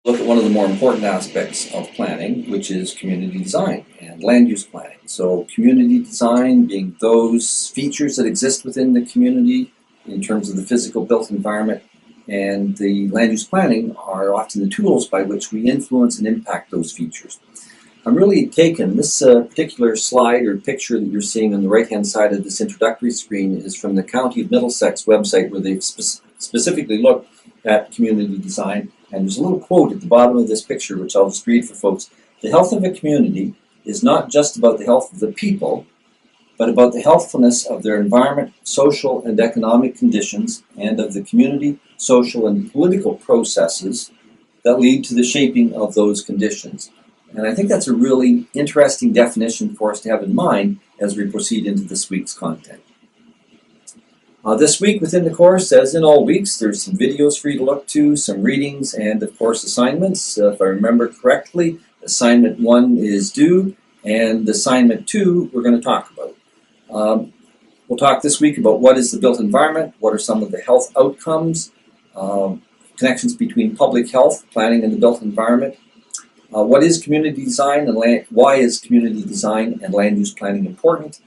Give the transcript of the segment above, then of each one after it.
Look at one of the more important aspects of planning, which is community design and land use planning. So community design being those features that exist within the community in terms of the physical built environment, and the land use planning are often the tools by which we influence and impact those features. I'm really taken, this particular slide or picture that you're seeing on the right hand side of this introductory screen is from the County of Middlesex website, where they've specifically looked at community design. And there's a little quote at the bottom of this picture, which I'll just read for folks. The health of a community is not just about the health of the people, but about the healthfulness of their environment, social and economic conditions, and of the community, social and political processes that lead to the shaping of those conditions. And I think that's a really interesting definition for us to have in mind as we proceed into this week's content. This week within the course, as in all weeks, there's some videos for you to look to, some readings, and of course assignments. If I remember correctly, assignment 1 is due, and assignment 2 we're going to talk about. We'll talk this week about what is the built environment, what are some of the health outcomes, connections between public health, planning, and the built environment. What is community design and why is community design and land use planning important?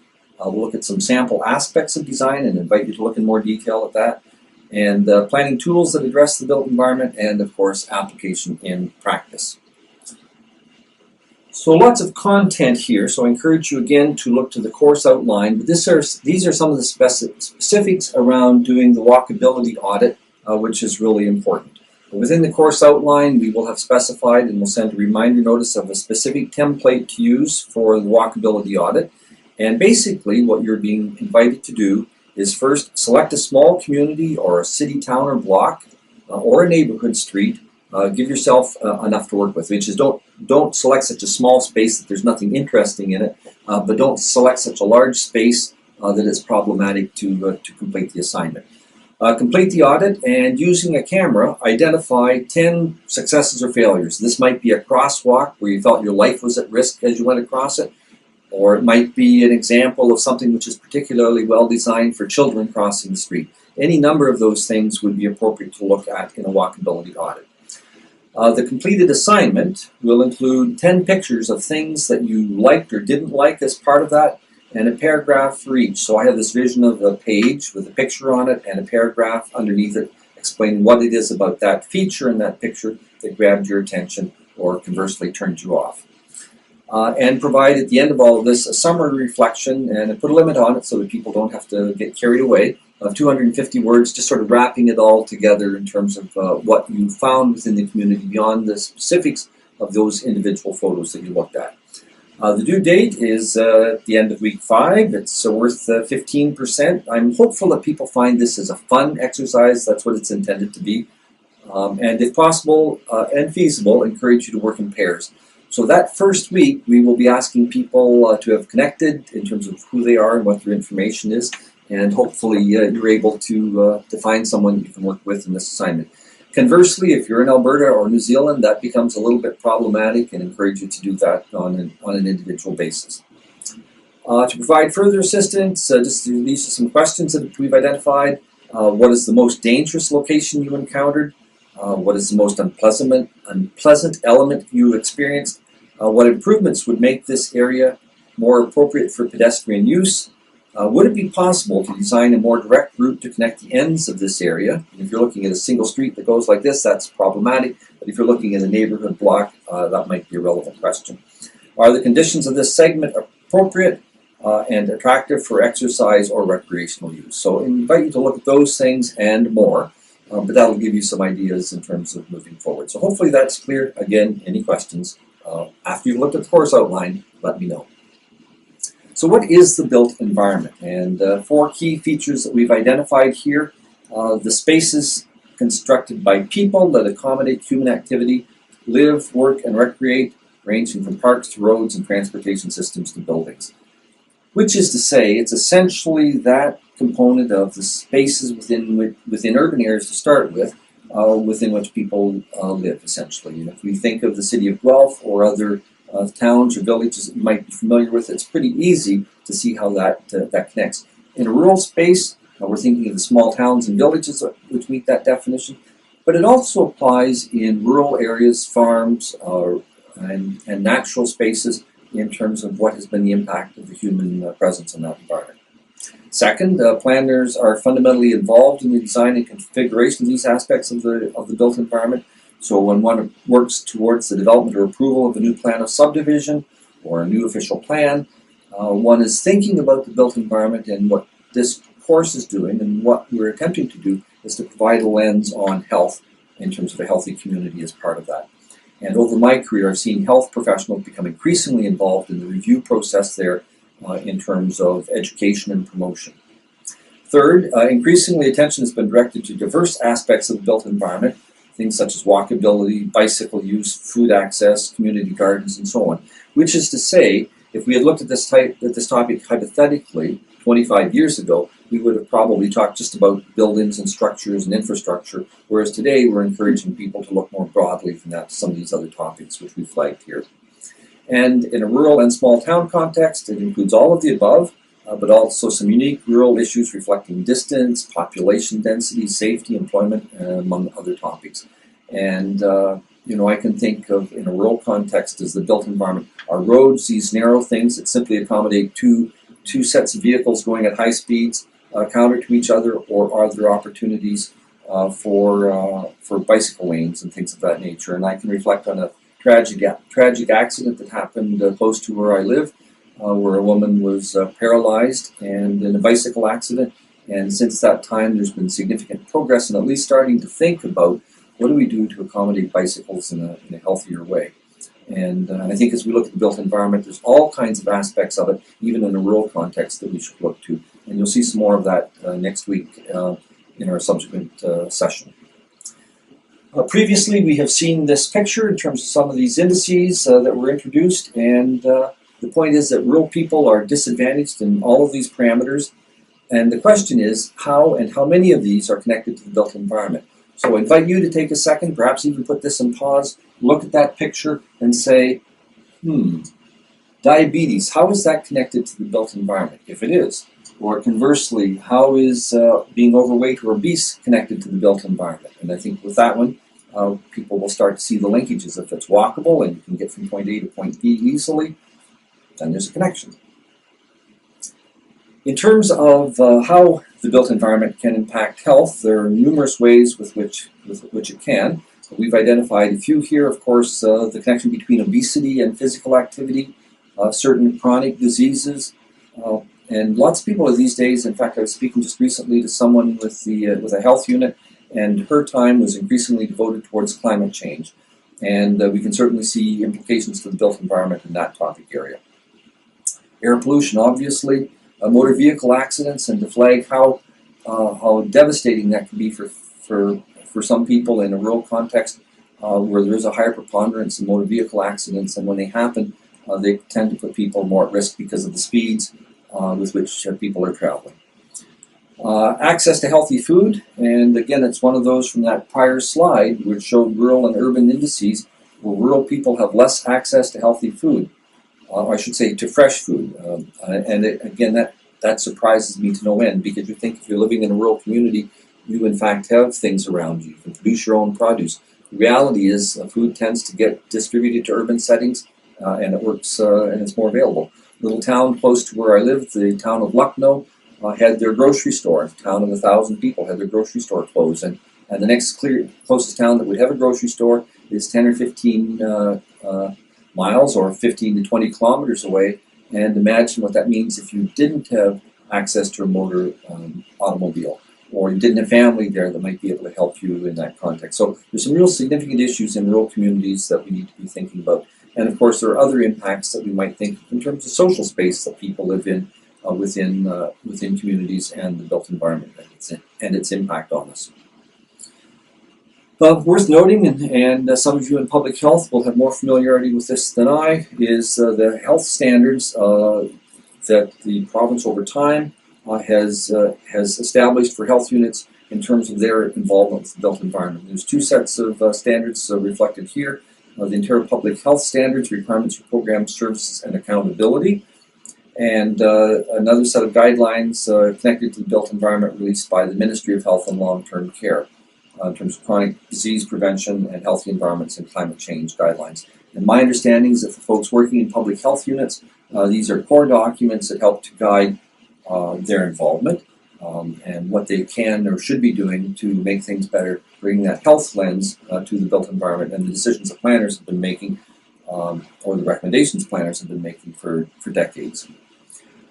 We'll look at some sample aspects of design and invite you to look in more detail at that. And planning tools that address the built environment, and of course application in practice. So lots of content here, so I encourage you again to look to the course outline. But these are some of the specifics around doing the walkability audit, which is really important. Within the course outline, we will have specified and we'll send a reminder notice of a specific template to use for the walkability audit. And basically what you're being invited to do is first select a small community or a city, town, or block, or a neighborhood street. Give yourself enough to work with, which is don't select such a small space that there's nothing interesting in it, but don't select such a large space that it's problematic to complete the assignment. Complete the audit, and using a camera, identify 10 successes or failures. This might be a crosswalk where you felt your life was at risk as you went across it, or it might be an example of something which is particularly well designed for children crossing the street. Any number of those things would be appropriate to look at in a walkability audit. The completed assignment will include 10 pictures of things that you liked or didn't like as part of that, and a paragraph for each. So I have this vision of a page with a picture on it and a paragraph underneath it explaining what it is about that feature in that picture that grabbed your attention or conversely turned you off. And provide at the end of all of this a summary reflection, and put a limit on it so that people don't have to get carried away, of 250 words, just sort of wrapping it all together in terms of what you found within the community beyond the specifics of those individual photos that you looked at. The due date is at the end of week 5. It's worth 15%. I'm hopeful that people find this as a fun exercise. That's what it's intended to be. And if possible and feasible, encourage you to work in pairs. So that first week, we will be asking people to have connected in terms of who they are and what their information is, and hopefully you're able to find someone you can work with in this assignment. Conversely, if you're in Alberta or New Zealand, that becomes a little bit problematic, and encourage you to do that on an individual basis. To provide further assistance, these are some questions that we've identified. What is the most dangerous location you encountered? What is the most unpleasant element you experienced? What improvements would make this area more appropriate for pedestrian use? Would it be possible to design a more direct route to connect the ends of this area? If you're looking at a single street that goes like this, that's problematic. But if you're looking at a neighborhood block, that might be a relevant question. Are the conditions of this segment appropriate and attractive for exercise or recreational use? So I invite you to look at those things and more. But that'll give you some ideas in terms of moving forward. So hopefully that's clear. Again, any questions? After you've looked at the course outline, let me know. So what is the built environment? And 4 key features that we've identified here. The spaces constructed by people that accommodate human activity, live, work, and recreate, ranging from parks to roads and transportation systems to buildings. Which is to say, it's essentially that component of the spaces within urban areas to start with, within which people live, essentially. And if we think of the city of Guelph or other towns or villages that you might be familiar with, it's pretty easy to see how that connects. In a rural space, we're thinking of the small towns and villages which meet that definition. but it also applies in rural areas, farms, and natural spaces in terms of what has been the impact of the human presence in that environment. Second, planners are fundamentally involved in the design and configuration of these aspects of the built environment. So when one works towards the development or approval of a new plan of subdivision or a new official plan, one is thinking about the built environment, and what this course is doing and what we're attempting to do is to provide a lens on health in terms of a healthy community as part of that. And over my career, I've seen health professionals become increasingly involved in the review process there in terms of education and promotion. Third, increasingly attention has been directed to diverse aspects of the built environment, things such as walkability, bicycle use, food access, community gardens, and so on. Which is to say, if we had looked at this topic hypothetically 25 years ago, we would have probably talked just about buildings and structures and infrastructure, whereas today we're encouraging people to look more broadly than that to some of these other topics which we flagged here. And in a rural and small town context, it includes all of the above, but also some unique rural issues reflecting distance, population density, safety, employment, among other topics. And I can think of, in a rural context, as the built environment, our roads, these narrow things that simply accommodate two sets of vehicles going at high speeds, counter to each other, or are there opportunities for bicycle lanes and things of that nature. And I can reflect on a tragic accident that happened close to where I live, where a woman was paralyzed and in a bicycle accident. And since that time, there's been significant progress in at least starting to think about what do we do to accommodate bicycles in a healthier way. And I think as we look at the built environment, there's all kinds of aspects of it, even in a rural context, that we should look to. And you'll see some more of that next week in our subsequent session. Previously, we have seen this picture in terms of some of these indices that were introduced, and the point is that rural people are disadvantaged in all of these parameters, and the question is how and how many of these are connected to the built environment. So I invite you to take a second, perhaps even put this in pause, look at that picture and say, diabetes, how is that connected to the built environment, if it is? Or conversely, how is being overweight or obese connected to the built environment? And I think with that one, people will start to see the linkages. If it's walkable and you can get from point A to point B easily, then there's a connection. In terms of how the built environment can impact health, there are numerous ways with which it can. We've identified a few here. Of course, the connection between obesity and physical activity, certain chronic diseases, and lots of people these days. In fact, I was speaking just recently to someone with a health unit, and her time was increasingly devoted towards climate change. And we can certainly see implications to the built environment in that topic area. Air pollution, obviously, motor vehicle accidents, and to flag how devastating that can be for some people in a rural context where there is a higher preponderance of motor vehicle accidents, and when they happen, they tend to put people more at risk because of the speeds with which people are traveling. Access to healthy food, and again, it's one of those from that prior slide which showed rural and urban indices where rural people have less access to healthy food, I should say to fresh food. Again, that surprises me to no end, because you think if you're living in a rural community, you in fact have things around you. You can produce your own produce. The reality is food tends to get distributed to urban settings, and it works and it's more available. Little town close to where I live, the town of Lucknow, had their grocery store. A town of 1,000 people had their grocery store closed, and the next closest town that would have a grocery store is 10 or 15 miles or 15 to 20 kilometers away. And imagine what that means if you didn't have access to a motor automobile, or you didn't have family there that might be able to help you in that context. So there's some real significant issues in rural communities that we need to be thinking about. And of course, there are other impacts that we might think in terms of social space that people live in within communities and the built environment and its impact on us. Worth noting, and some of you in public health will have more familiarity with this than I, is the health standards that the province over time has established for health units in terms of their involvement with the built environment. There's two sets of standards reflected here. The Ontario Public Health Standards, Requirements for Programs, Services and Accountability, and another set of guidelines connected to the built environment released by the Ministry of Health and Long-Term Care. in terms of chronic disease prevention and healthy environments and climate change guidelines. And my understanding is that for folks working in public health units, these are core documents that help to guide their involvement and what they can or should be doing to make things better, bringing that health lens to the built environment and the decisions that planners have been making or the recommendations planners have been making for decades.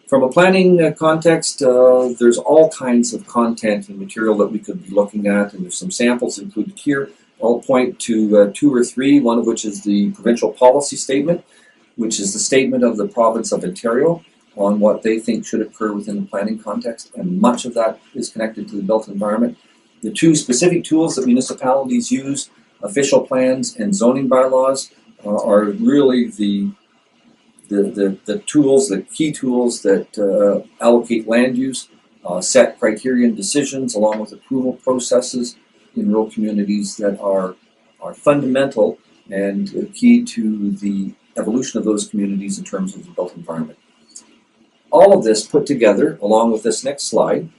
From a planning context, there's all kinds of content and material that we could be looking at, and there's some samples included here. I'll point to 2 or 3, one of which is the provincial policy statement, which is the statement of the province of Ontario on what they think should occur within the planning context, and much of that is connected to the built environment. The 2 specific tools that municipalities use, official plans and zoning bylaws, are really the tools, the key tools that allocate land use, set criteria and decisions along with approval processes in rural communities that are fundamental and key to the evolution of those communities in terms of the built environment. All of this put together, along with this next slide,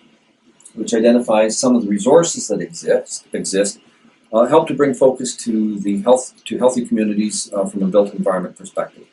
which identifies some of the resources that exist, help to bring focus to healthy communities from a built environment perspective.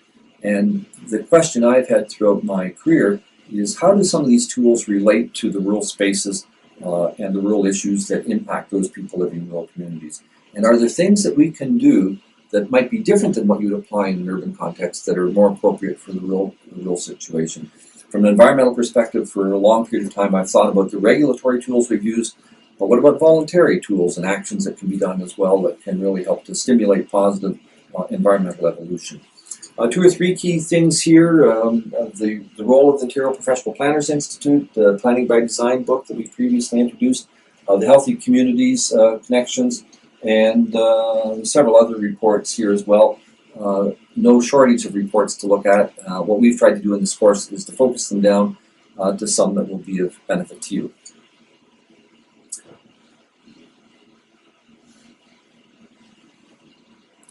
And the question I've had throughout my career is, how do some of these tools relate to the rural spaces and the rural issues that impact those people living in rural communities? And are there things that we can do that might be different than what you'd apply in an urban context that are more appropriate for the rural situation? From an environmental perspective, for a long period of time, I've thought about the regulatory tools we've used, but what about voluntary tools and actions that can be done as well that can really help to stimulate positive environmental evolution? 2 or 3 key things here, the role of the Ontario Professional Planners Institute, the Planning by Design book that we previously introduced, the Healthy Communities Connections, and several other reports here as well. No shortage of reports to look at. What we've tried to do in this course is to focus them down to some that will be of benefit to you.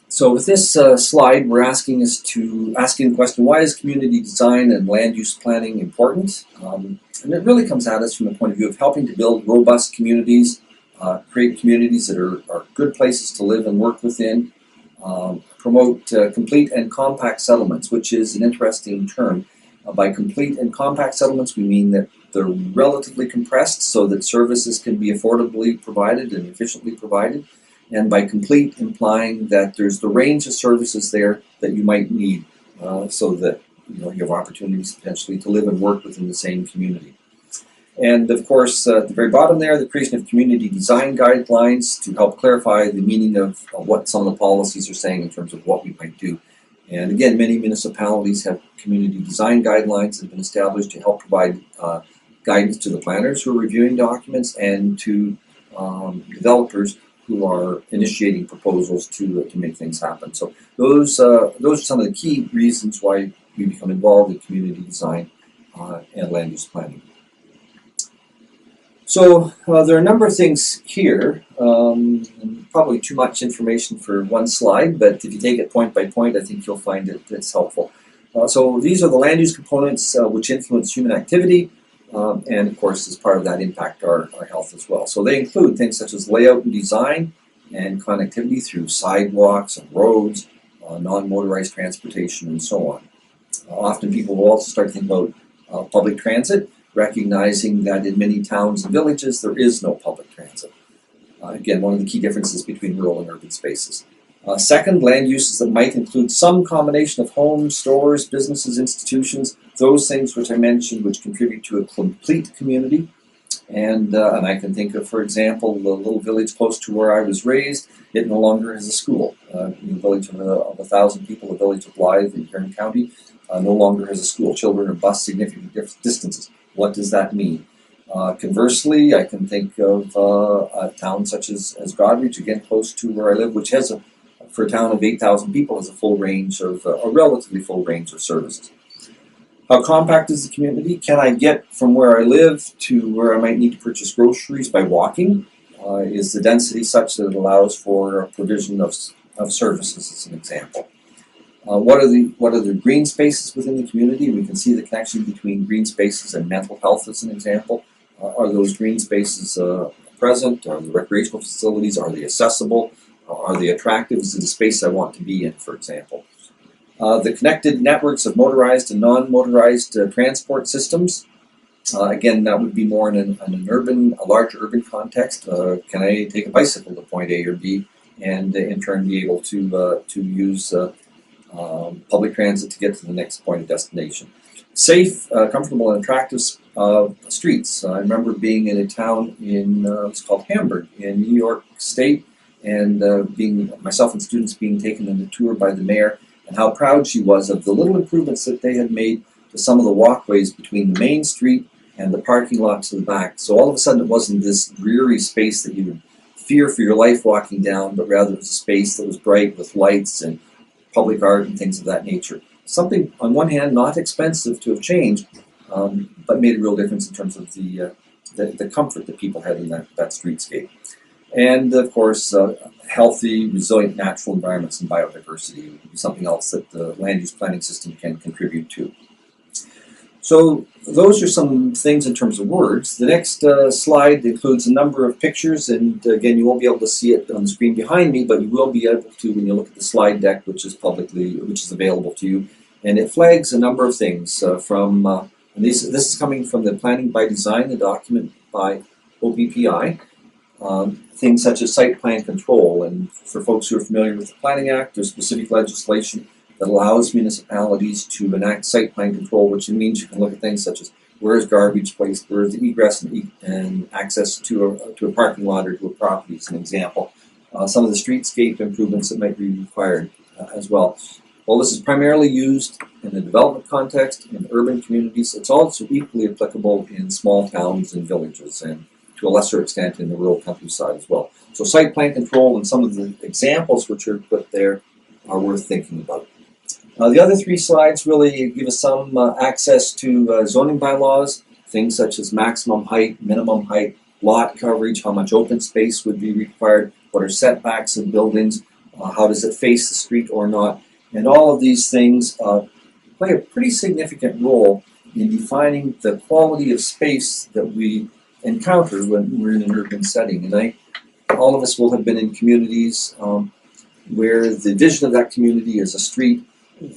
So with this slide, we're asking the question, why is community design and land use planning important? And it really comes at us from the point of view of helping to build robust communities, create communities that are good places to live and work within, promote complete and compact settlements, which is an interesting term. By complete and compact settlements, we mean that they're relatively compressed so that services can be affordably provided and efficiently provided. And by complete, implying that there's the range of services there that you might need so that you have opportunities potentially to live and work within the same community. And of course, at the very bottom there, the creation of community design guidelines to help clarify the meaning of what some of the policies are saying in terms of what we might do. And again, many municipalities have community design guidelines that have been established to help provide guidance to the planners who are reviewing documents and to developers who are initiating proposals to make things happen. So those are some of the key reasons why we become involved in community design and land use planning. So there are a number of things here, probably too much information for one slide, but if you take it point by point, I think you'll find it's helpful. So these are the land use components which influence human activity, and of course, as part of that, impact our health as well. So they include things such as layout and design and connectivity through sidewalks and roads, non-motorized transportation, and so on. Often people will also start to think about public transit, recognizing that in many towns and villages there is no public transit. Again, one of the key differences between rural and urban spaces. Second, land uses that might include some combination of homes, stores, businesses, institutions, those things which I mentioned which contribute to a complete community. And I can think of, for example, the little village close to where I was raised. It no longer has a school. In a village of 1,000 people, the village of Blythe in Kern County, no longer has a school. Children are bused significant distances. What does that mean? Conversely, I can think of a town such as Goderich, again close to where I live, which has for a town of 8,000 people, has a relatively full range of services. How compact is the community? Can I get from where I live to where I might need to purchase groceries by walking? Is the density such that it allows for provision of services, as an example? What are the green spaces within the community? We can see the connection between green spaces and mental health, as an example. Are those green spaces present? Are the recreational facilities, are they accessible? Are they attractive? Is it a space I want to be in, for example? The connected networks of motorized and non-motorized transport systems. Again, that would be more in a large urban context. Can I take a bicycle to point A or B, and in turn be able to use public transit to get to the next point of destination? Safe, comfortable, and attractive streets. I remember being in a town it's called Hamburg in New York State, and being myself and students being taken on a tour by the mayor, and how proud she was of the little improvements that they had made to some of the walkways between the main street and the parking lot to the back. So all of a sudden it wasn't this dreary space that you would fear for your life walking down, but rather it was a space that was bright with lights and public art and things of that nature. Something, on one hand, not expensive to have changed, but made a real difference in terms of the comfort that people had in that streetscape. And of course, healthy, resilient natural environments and biodiversity would be something else that the land use planning system can contribute to. So those are some things in terms of words. The next slide includes a number of pictures, and again, you won't be able to see it on the screen behind me, but you will be able to when you look at the slide deck, which is available to you, and it flags a number of things and this is coming from the Planning by Design, the document by OPPI. Things such as site plan control, and for folks who are familiar with the Planning Act, there's specific legislation that allows municipalities to enact site plan control, which means you can look at things such as where is garbage placed, where is the egress and access to a parking lot or to a property, as an example. Some of the streetscape improvements that might be required as well. While this is primarily used in the development context in urban communities, it's also equally applicable in small towns and villages, and to a lesser extent in the rural countryside as well. So site plan control and some of the examples which are put there are worth thinking about. The other three slides really give us some access to zoning bylaws, things such as maximum height, minimum height, lot coverage, how much open space would be required, what are setbacks in buildings, how does it face the street or not, and all of these things play a pretty significant role in defining the quality of space that we encounter when we're in an urban setting. And all of us will have been in communities where the vision of that community is a street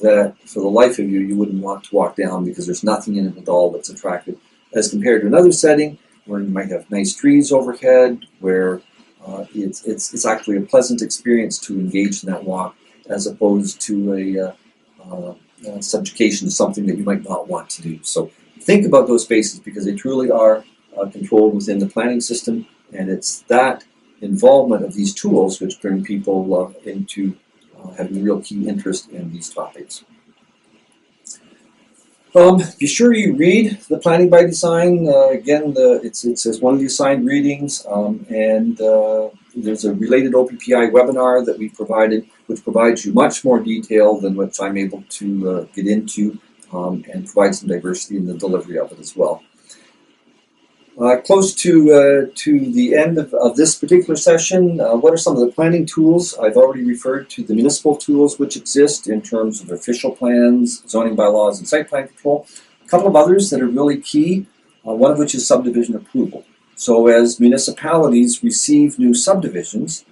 that for the life of you, you wouldn't want to walk down because there's nothing in it at all that's attractive, as compared to another setting where you might have nice trees overhead, where it's actually a pleasant experience to engage in that walk, as opposed to a subjugation to something that you might not want to do. So think about those spaces, because they truly are controlled within the planning system, and it's that involvement of these tools which bring people into having a real key interest in these topics. Be sure you read the Planning by Design. Again, it's one of the assigned readings, and there's a related OPPI webinar that we provided, which provides you much more detail than what I'm able to get into, and provide some diversity in the delivery of it as well. Close to the end of this particular session, what are some of the planning tools? I've already referred to the municipal tools which exist in terms of official plans, zoning bylaws, and site plan control. A couple of others that are really key, one of which is subdivision approval. So as municipalities receive new subdivision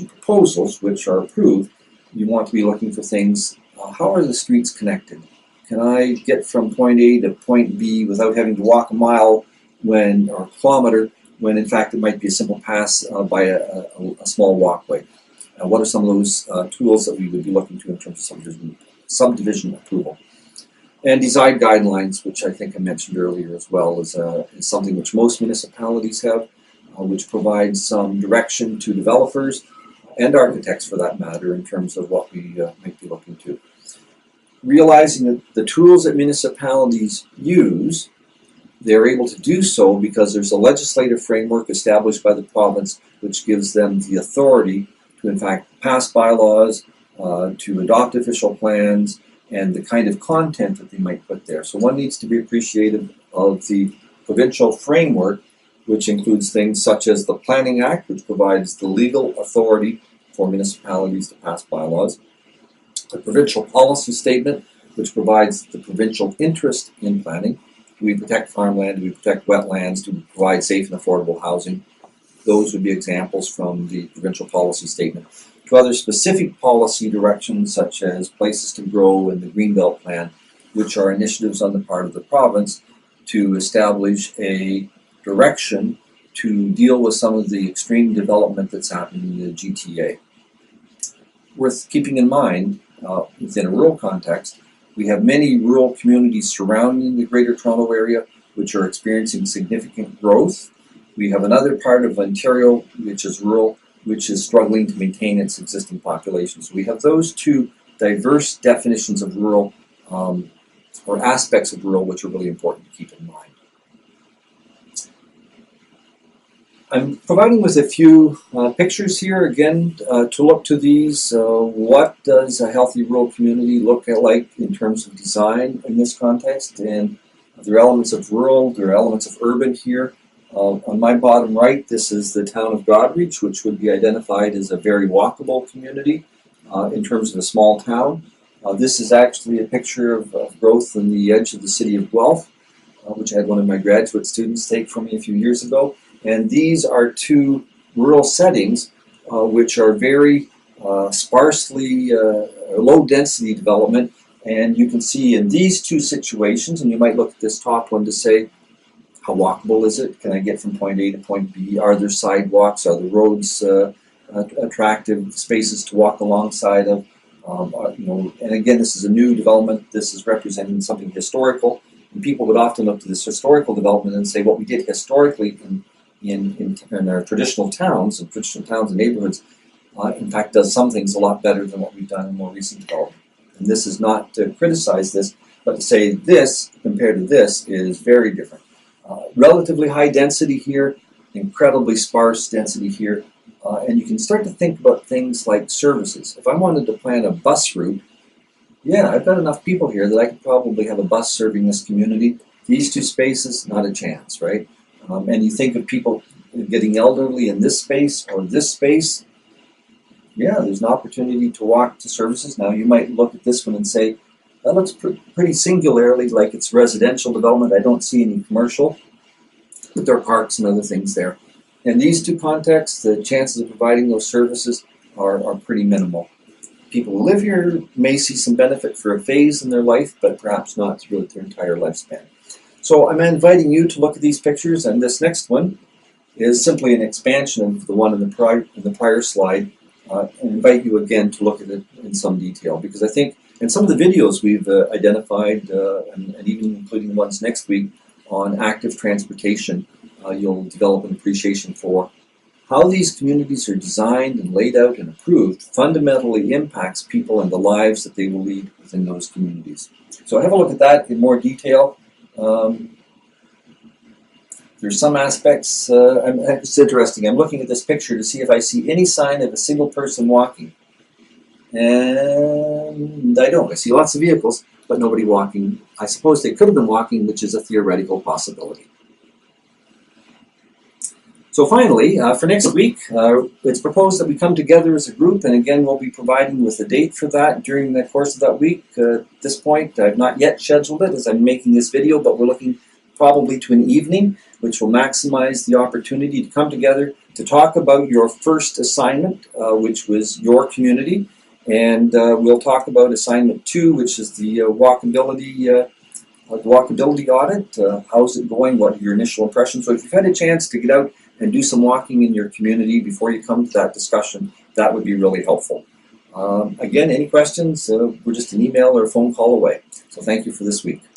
proposals which are approved, you want to be looking for things, how are the streets connected? Can I get from point A to point B without having to walk a mile or a kilometer, when in fact it might be a simple pass by a small walkway? What are some of those tools that we would be looking to in terms of subdivision approval? And design guidelines, which I think I mentioned earlier as well, is something which most municipalities have, which provides some direction to developers and architects for that matter in terms of what we might be looking to. Realizing that the tools that municipalities use, they're able to do so because there's a legislative framework established by the province which gives them the authority to in fact pass bylaws, to adopt official plans, and the kind of content that they might put there. So one needs to be appreciative of the provincial framework, which includes things such as the Planning Act, which provides the legal authority for municipalities to pass bylaws, the provincial policy statement, which provides the provincial interest in planning. Do we protect farmland? Do we protect wetlands? Do we provide safe and affordable housing? those would be examples from the provincial policy statement. To other specific policy directions, such as Places to Grow and the Greenbelt Plan, which are initiatives on the part of the province to establish a direction to deal with some of the extreme development that's happening in the GTA. Worth keeping in mind, within a rural context, we have many rural communities surrounding the Greater Toronto Area which are experiencing significant growth. We have another part of Ontario which is rural, which is struggling to maintain its existing population. So we have those two diverse definitions of rural, or aspects of rural, which are really important to keep in mind. I'm providing with a few pictures here, again, to look to these. What does a healthy rural community look like in terms of design in this context? And there are elements of rural, there are elements of urban here. On my bottom right, this is the town of Goderich, which would be identified as a very walkable community in terms of a small town. This is actually a picture of growth in the edge of the city of Guelph, which I had one of my graduate students take for me a few years ago. And these are two rural settings which are very sparsely low density development. And you can see in these two situations, and you might look at this top one to say, how walkable is it? Can I get from point A to point B? Are there sidewalks? Are the roads attractive spaces to walk alongside of? And again, this is a new development. This is representing something historical. And people would often look to this historical development and say what we did historically in our traditional towns and neighborhoods, in fact, does some things a lot better than what we've done in more recent development. And this is not to criticize this, but to say this compared to this is very different. Relatively high density here, incredibly sparse density here, and you can start to think about things like services. If I wanted to plan a bus route, yeah, I've got enough people here that I could probably have a bus serving this community. These two spaces, not a chance, right? And you think of people getting elderly in this space or this space, yeah, there's an opportunity to walk to services. Now, you might look at this one and say, that looks pretty singularly like it's residential development. I don't see any commercial, but there are parks and other things there. In these two contexts, the chances of providing those services are pretty minimal. People who live here may see some benefit for a phase in their life, but perhaps not through their entire lifespan. So I'm inviting you to look at these pictures, and this next one is simply an expansion of the one in the prior slide. And invite you again to look at it in some detail, because I think in some of the videos we've identified, and even including ones next week on active transportation, you'll develop an appreciation for how these communities are designed and laid out and approved fundamentally impacts people and the lives that they will lead within those communities. So have a look at that in more detail. There's some aspects, it's interesting, I'm looking at this picture to see if I see any sign of a single person walking. And I don't. I see lots of vehicles, but nobody walking. I suppose they could have been walking, which is a theoretical possibility. So finally, for next week, it's proposed that we come together as a group, and again, we'll be providing with a date for that during the course of that week. At this point, I've not yet scheduled it as I'm making this video, but we're looking probably to an evening, which will maximize the opportunity to come together to talk about your first assignment, which was your community, and we'll talk about assignment 2, which is the walkability audit. How's it going? What are your initial impressions? So if you've had a chance to get out and do some walking in your community before you come to that discussion, that would be really helpful. Again, any questions? We're just an email or a phone call away. So thank you for this week.